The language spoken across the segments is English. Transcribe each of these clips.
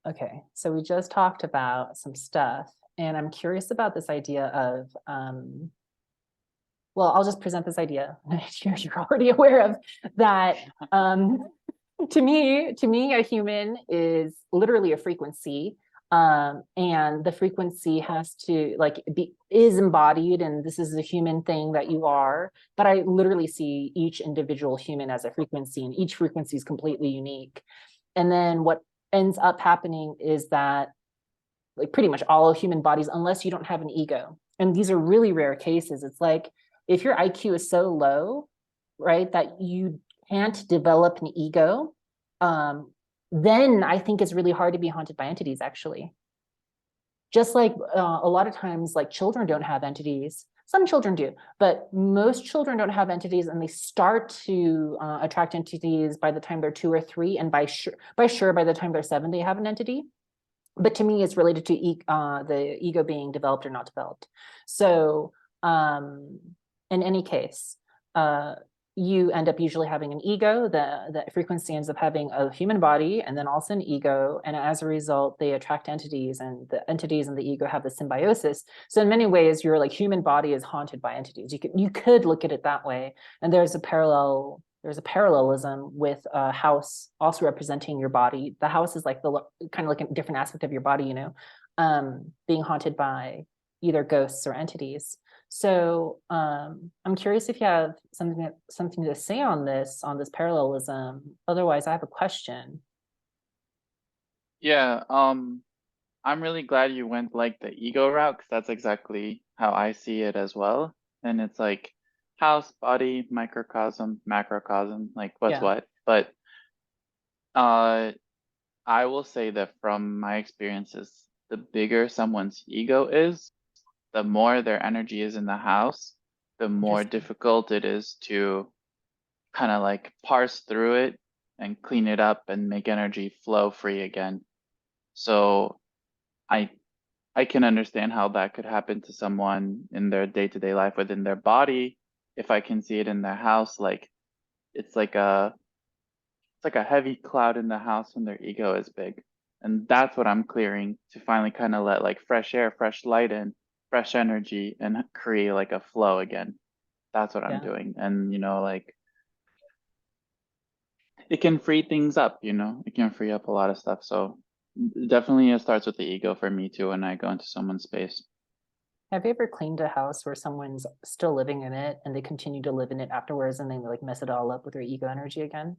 Okay, so we just talked about some stuff, and I'm curious about this idea of, well, I'll just present this idea. You're already aware of that. To me, a human is literally a frequency, and the frequency has to is embodied, and this is a human thing that you are. But I literally see each individual human as a frequency, and each frequency is completely unique. And then what ends up happening is that like pretty much all human bodies, unless you don't have an ego, and these are really rare cases, it's like if your IQ is so low, right, that you can't develop an ego, then I think it's really hard to be haunted by entities, actually. Just like a lot of times, like children don't have entities. Some children do, but most children don't have entities, and they start to attract entities by the time they're 2 or 3, and by the time they're 7, they have an entity. But to me, it's related to the ego being developed or not developed. So in any case, you end up usually having an ego. The frequency ends up having a human body and then also an ego. And as a result, they attract entities, and the entities and the ego have the symbiosis. So in many ways, your like human body is haunted by entities. You could look at it that way. And there's a parallelism with a house also representing your body. The house is like the kind of like a different aspect of your body, you know, being haunted by either ghosts or entities. So I'm curious if you have something to say on this parallelism. Otherwise, I have a question. Yeah, I'm really glad you went like the ego route, because that's exactly how I see it as well. And it's like house, body, microcosm, macrocosm, like what's Yeah. what. But uh I will say that from my experiences, the bigger someone's ego is, the more their energy is in the house, the more Interesting. difficult it is to kind of like parse through it and clean it up and make energy flow free again. So I I can understand how that could happen to someone in their day-to-day life within their body. If I can see it in their house, like it's like a heavy cloud in the house when their ego is big. And that's what I'm clearing to finally kind of let like fresh air, fresh light in, fresh energy, and create like a flow again. That's what I'm Yeah. doing. And like it can free things up, it can free up a lot of stuff. So definitely it starts with the ego for me too when I go into someone's space. Have you ever cleaned a house where someone's still living in it and they continue to live in it afterwards, and they like mess it all up with their ego energy again?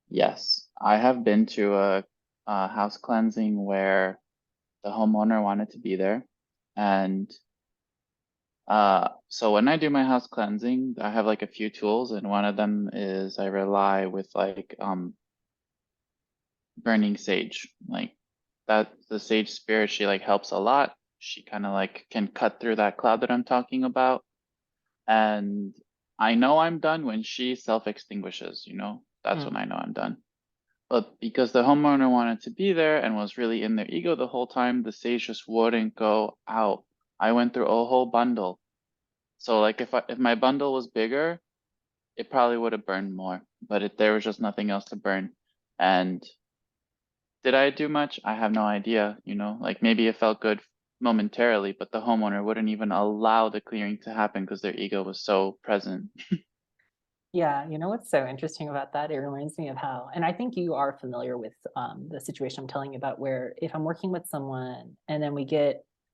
Yes, I have been to a house cleansing where the homeowner wanted to be there. And so when I do my house cleansing, I have like a few tools, and one of them is I rely with like burning sage. Like that the sage spirit, she like helps a lot. She kind of like can cut through that cloud that I'm talking about. And I know I'm done when she self-extinguishes, that's when Mm. I know I'm done. But because the homeowner wanted to be there and was really in their ego the whole time, the sage just wouldn't go out. I went through a whole bundle. So like if my bundle was bigger, it probably would have burned more. But there was just nothing else to burn. And did I do much? I have no idea, like maybe it felt good momentarily, but the homeowner wouldn't even allow the clearing to happen because their ego was so present. Yeah, you know what's so interesting about that? It reminds me of how, and I think you are familiar with the situation I'm telling you about, where if I'm working with someone and then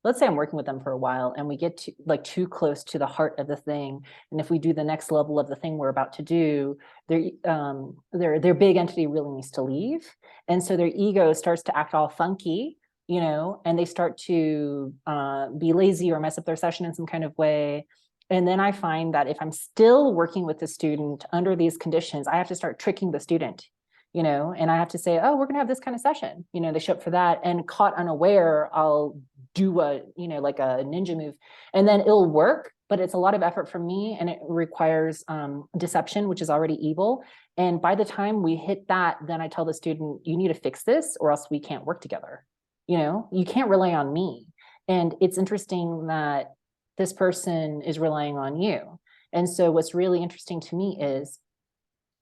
let's say I'm working with them for a while and we get too close to the heart of the thing, and if we do the next level of the thing we're about to do, their big entity really needs to leave, and so their ego starts to act all funky, and they start to be lazy or mess up their session in some kind of way. And then I find that if I'm still working with the student under these conditions, I have to start tricking the student, and I have to say, oh, we're going to have this kind of session. They show up for that, and caught unaware, I'll do like a ninja move, and then it'll work, but it's a lot of effort for me, and it requires deception, which is already evil. And by the time we hit that, then I tell the student, you need to fix this or else we can't work together. You can't rely on me. And it's interesting that this person is relying on you. And so what's really interesting to me is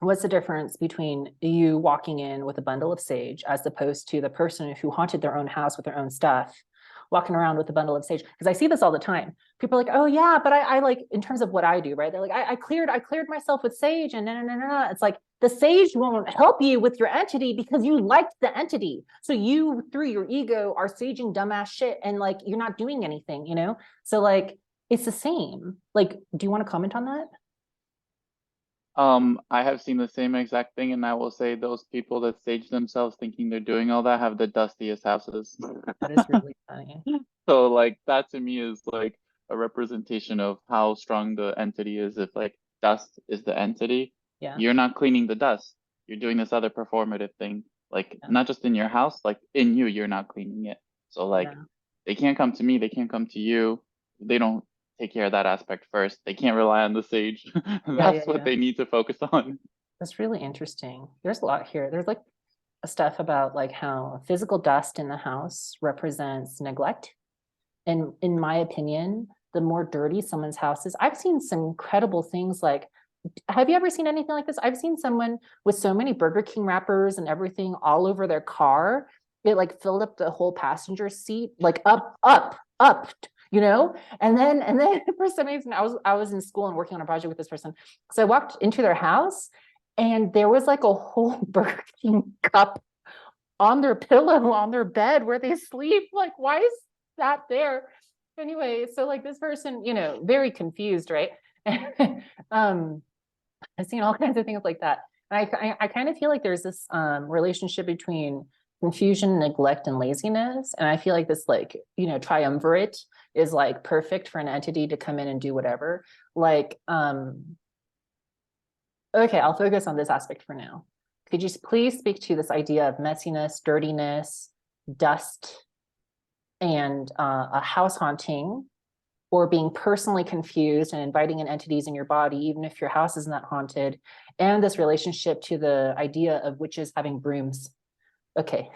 what's the difference between you walking in with a bundle of sage as opposed to the person who haunted their own house with their own stuff, walking around with a bundle of sage? Because I see this all the time. People are like, oh yeah, but I like, in terms of what I do, right? They're like, I cleared myself with sage, and no. It's like, the sage won't help you with your entity because you liked the entity. So you, through your ego, are saging dumbass shit, and like, you're not doing anything, you know? So like, it's the same. Like, do you want to comment on that? I have seen the same exact thing, and I will say those people that stage themselves thinking they're doing all that have the dustiest houses. That is really funny. So like that to me is like a representation of how strong the entity is. If like dust is the entity, Yeah. you're not cleaning the dust. You're doing this other performative thing, like Yeah. not just in your house, like in you, you're not cleaning it. So like Yeah. they can't come to me, they can't come to you. They don't take care of that aspect first. They can't rely on the sage. That's what Yeah. they need to focus on. That's really interesting. There's a lot here. There's like stuff about like how physical dust in the house represents neglect. And in my opinion, the more dirty someone's house is, I've seen some incredible things. Like, have you ever seen anything like this? I've seen someone with so many Burger King wrappers and everything all over their car. It like filled up the whole passenger seat, like up, you know? And then for some reason, I was in school and working on a project with this person. So I walked into their house, and there was like a whole Burger King cup on their pillow, on their bed where they sleep. Like, why is that there? Anyway, so like this person, you know, very confused, right? um, I've seen all kinds of things like that. And I kind of feel like there's this relationship between confusion, neglect, and laziness. And I feel like this, like, you know, triumvirate is like perfect for an entity to come in and do whatever. Like, okay, I'll focus on this aspect for now. Could you please speak to this idea of messiness, dirtiness, dust, and a house haunting, or being personally confused and inviting in entities in your body, even if your house is not haunted, and this relationship to the idea of witches having brooms? Okay.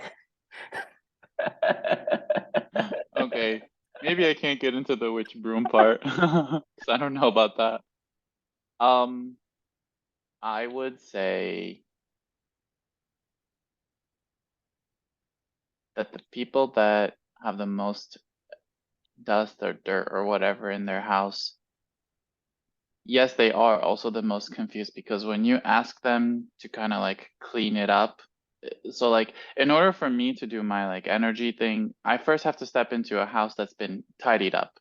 Okay, maybe I can't get into the witch broom part, 'cause I don't know about that. Um, I would say that the people that have the most dust or dirt or whatever in their house, yes, they are also the most confused, because when you ask them to kind of like clean it up, so like in order for me to do my like energy thing, I first have to step into a house that's been tidied up.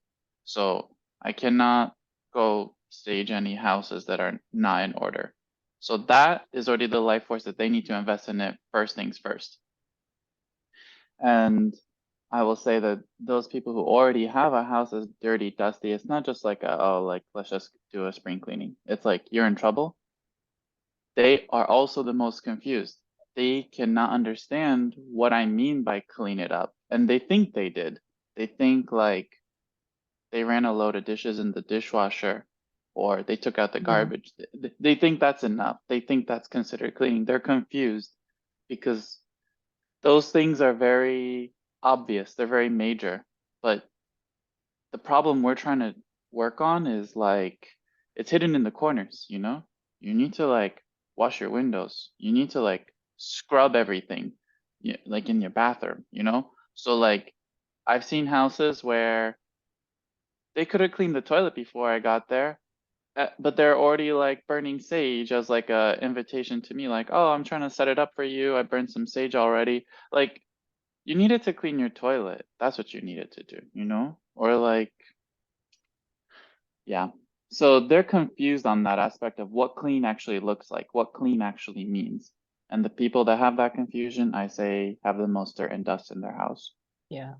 So I cannot go stage any houses that are not in order. So that is already the life force that they need to invest in it first things first. And I will say that those people who already have a house that's dirty, dusty, it's not just like oh, like let's just do a spring cleaning. It's like you're in trouble. They are also the most confused. They cannot understand what I mean by clean it up. And they think they did. They think like they ran a load of dishes in the dishwasher, or they took out the garbage. They think that's enough. They think that's considered cleaning. They're confused because those things are very obvious. They're very major. But the problem we're trying to work on is like it's hidden in the corners, you know? You need to like wash your windows. You need to like scrub everything, like in your bathroom, you know? So like I've seen houses where they could have cleaned the toilet before I got there, but they're already like burning sage as like a invitation to me, like, oh, I'm trying to set it up for you. I burned some sage already. Like you needed to clean your toilet. That's what you needed to do, you know? Or like, yeah. So they're confused on that aspect of what clean actually looks like, what clean actually means. And the people that have that confusion, I say, have the most dirt and dust in their house. Yeah.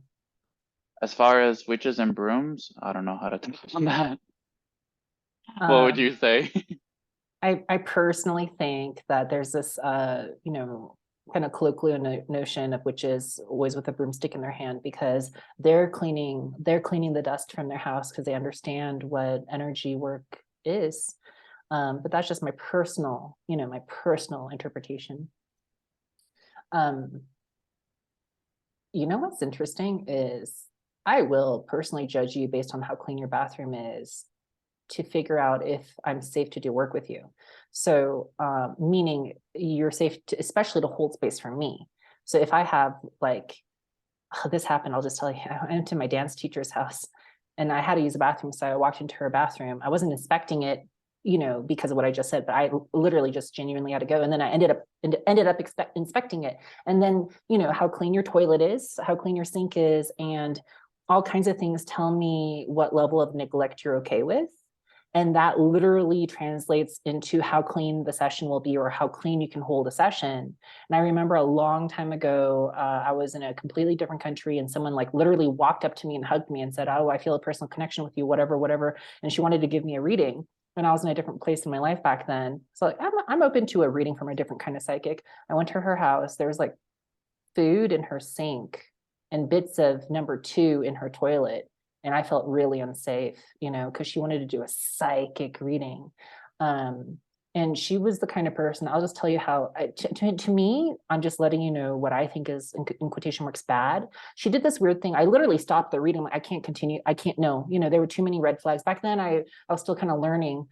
As far as witches and brooms, I don't know how to talk on that. What would Um, you say? I personally think that there's this, you know, kind of colloquial notion of witches always with a broomstick in their hand, because they're cleaning the dust from their house because they understand what energy work is. But that's just my personal, you know, my personal interpretation. You know what's interesting is I will personally judge you based on how clean your bathroom is to figure out if I'm safe to do work with you. So, meaning you're safe to, especially to hold space for me. So if I have like, oh, this happened, I'll just tell you, I went to my dance teacher's house and I had to use a bathroom. So I walked into her bathroom. I wasn't inspecting it, you know, because of what I just said, but I literally just genuinely had to go. And then I ended up inspecting it. And then, you know, how clean your toilet is, how clean your sink is, and all kinds of things tell me what level of neglect you're okay with. And that literally translates into how clean the session will be or how clean you can hold a session. And I remember a long time ago, I was in a completely different country and someone like literally walked up to me and hugged me and said, oh, I feel a personal connection with you, whatever, whatever. And she wanted to give me a reading. And I was in a different place in my life back then. So like, I'm open to a reading from a different kind of psychic. I went to her house. There was like food in her sink and bits of number 2 in her toilet. And I felt really unsafe, you know, because she wanted to do a psychic reading. And she was the kind of person, I'll just tell you how, to me, I'm just letting you know what I think is, in quotation marks, bad. She did this weird thing. I literally stopped the reading. Like, I can't continue. I can't, no, you know, there were too many red flags. Back then, I was still kind of learning.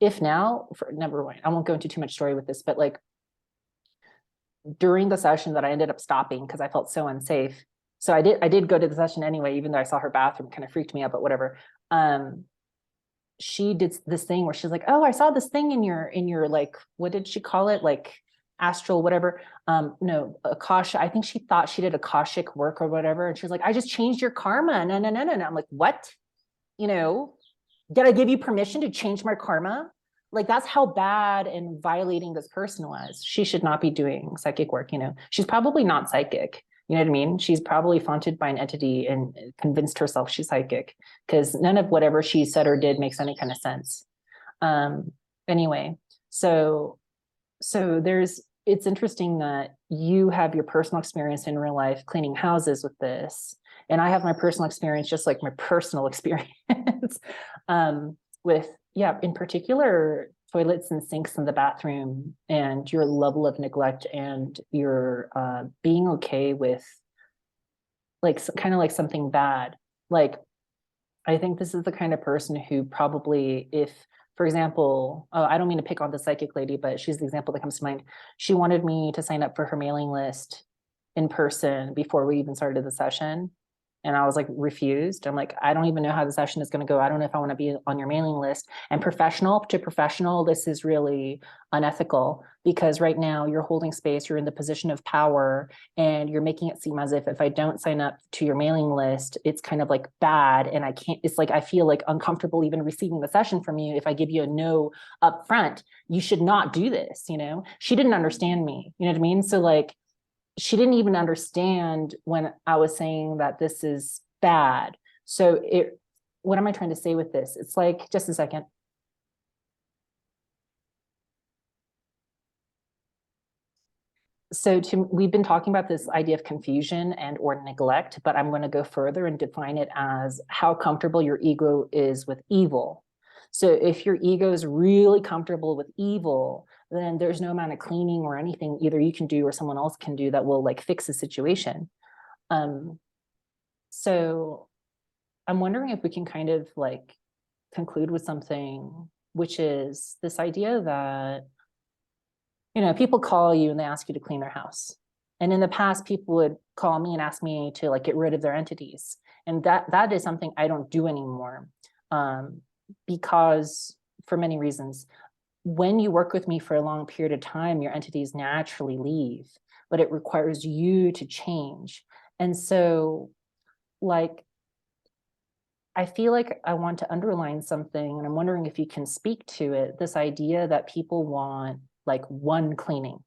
If now, never mind, I won't go into too much story with this, but like, during the session that I ended up stopping because I felt so unsafe. So I did go to the session anyway, even though I saw her bathroom, kind of freaked me out, but whatever. She did this thing where she's like, oh, I saw this thing in your like, what did she call it? Like astral, whatever. No, Akasha. I think she thought she did Akashic work or whatever. And she was like, I just changed your karma. No, no, no, no, no. I'm like, what? You know, did I give you permission to change my karma? Like, that's how bad and violating this person was. She should not be doing psychic work, you know. She's probably not psychic. You know what I mean? She's probably haunted by an entity and convinced herself she's psychic because none of whatever she said or did makes any kind of sense. Anyway, so it's interesting that you have your personal experience in real life cleaning houses with this. And I have my personal experience, just like my personal experience with, yeah, in particular, toilets and sinks in the bathroom and your level of neglect and your being okay with like kind of like something bad. Like, I think this is the kind of person who probably, if, for example, I don't mean to pick on the psychic lady, but she's the example that comes to mind. She wanted me to sign up for her mailing list in person before we even started the session. And I was like, refused. I'm like, I don't even know how the session is going to go. I don't know if I want to be on your mailing list. And professional to professional, this is really unethical because right now you're holding space, you're in the position of power, and you're making it seem as if I don't sign up to your mailing list, it's kind of like bad. And I can't, it's like, I feel like uncomfortable even receiving the session from you if I give you a no up front. You should not do this, you know? She didn't understand me, you know what I mean? So like, she didn't even understand when I was saying that this is bad. So what am I trying to say with this? It's like, just a second. So we've been talking about this idea of confusion and or neglect, but I'm going to go further and define it as how comfortable your ego is with evil. So if your ego is really comfortable with evil, then there's no amount of cleaning or anything either you can do or someone else can do that will like fix the situation. So I'm wondering if we can kind of like conclude with something, which is this idea that, you know, people call you and they ask you to clean their house. And in the past, people would call me and ask me to like get rid of their entities. And that is something I don't do anymore because for many reasons. When you work with me for a long period of time, your entities naturally leave, but it requires you to change. And so like, I feel like I want to underline something, and I'm wondering if you can speak to it, this idea that people want like one cleaning,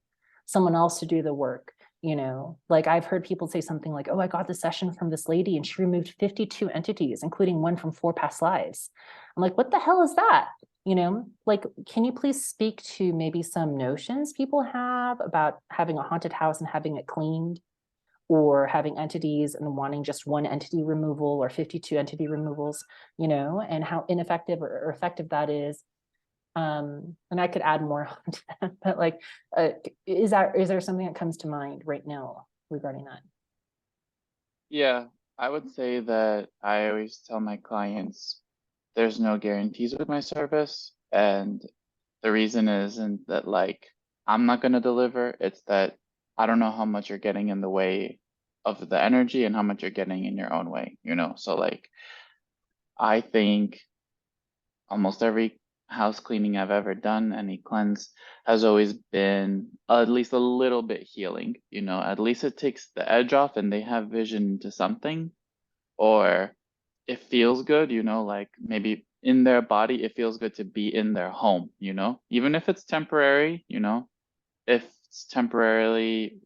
someone else to do the work. You know, like I've heard people say something like, oh, I got the session from this lady and she removed 52 entities, including one from 4 past lives. I'm like, what the hell is that? You know, like, can you please speak to maybe some notions people have about having a haunted house and having it cleaned, or having entities and wanting just one entity removal or 52 entity removals, you know, and how ineffective or effective that is. And I could add more on to that, but like, is there something that comes to mind right now regarding that? Yeah, I would say that I always tell my clients there's no guarantees with my service, and The reason isn't that like I'm not gonna deliver, it's that I don't know how much you're getting in the way of the energy and how much you're getting in your own way, you know? So like I think almost every house cleaning I've ever done, any cleanse, has always been at least a little bit healing, you know, at least it takes the edge off and they have vision to something, or it feels good, you know, like maybe in their body, it feels good to be in their home, you know, even if it's temporary, you know, if it's temporarily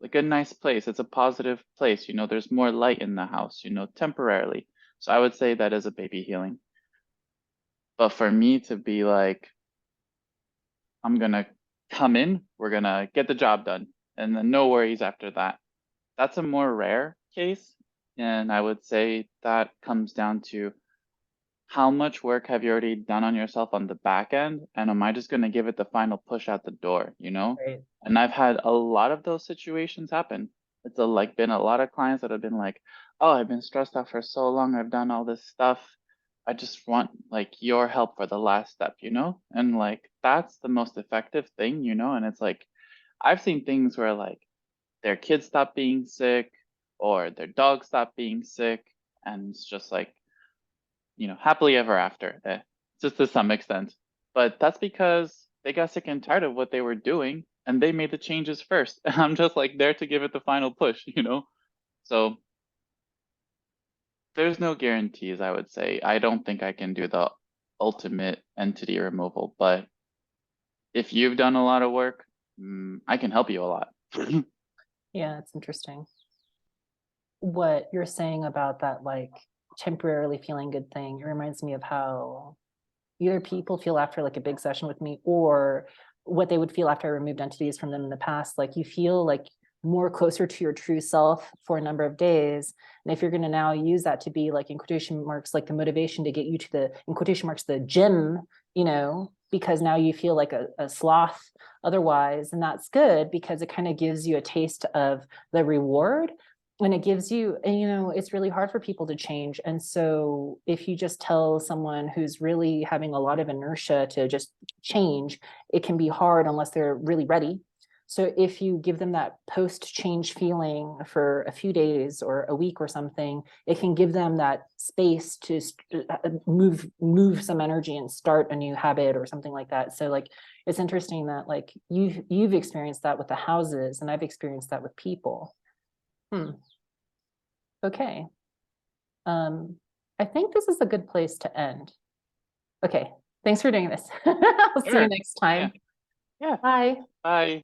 like a nice place, it's a positive place, you know, there's more light in the house, you know, temporarily. So I would say that is a baby healing. But for me to be like, I'm gonna come in, we're gonna get the job done, and then no worries after that. That's a more rare case. And I would say that comes down to how much work have you already done on yourself on the back end? And am I just gonna give it the final push out the door, you know? Right. And I've had a lot of those situations happen. It's like been a lot of clients that have been like, oh, I've been stressed out for so long, I've done all this stuff. I just want like your help for the last step, you know? And like that's the most effective thing, you know? And it's like I've seen things where like their kids stop being sick or their dog stop being sick, and it's just like, you know, happily ever after, just to some extent. But that's because they got sick and tired of what they were doing and they made the changes first. And I'm just like there to give it the final push, you know? So there's no guarantees, I would say. I don't think I can do the ultimate entity removal, but if you've done a lot of work, I can help you a lot. Yeah, it's interesting. What you're saying about that, like temporarily feeling good thing, it reminds me of how either people feel after like a big session with me, or what they would feel after I removed entities from them in the past. Like you feel like more closer to your true self for a number of days. And if you're going to now use that to be like in quotation marks, like the motivation to get you to the, in quotation marks, the gym, you know, because now you feel like a sloth otherwise. And that's good because it kind of gives you a taste of the reward. And it gives you, and you know, it's really hard for people to change. And so if you just tell someone who's really having a lot of inertia to just change, it can be hard unless they're really ready. So if you give them that post-change feeling for a few days or a week or something, it can give them that space to move some energy and start a new habit or something like that. So like, it's interesting that like you've experienced that with the houses, and I've experienced that with people. Okay. I think this is a good place to end. Okay. Thanks for doing this. I'll see you Sure. next Yeah. time. Yeah. Bye. Bye.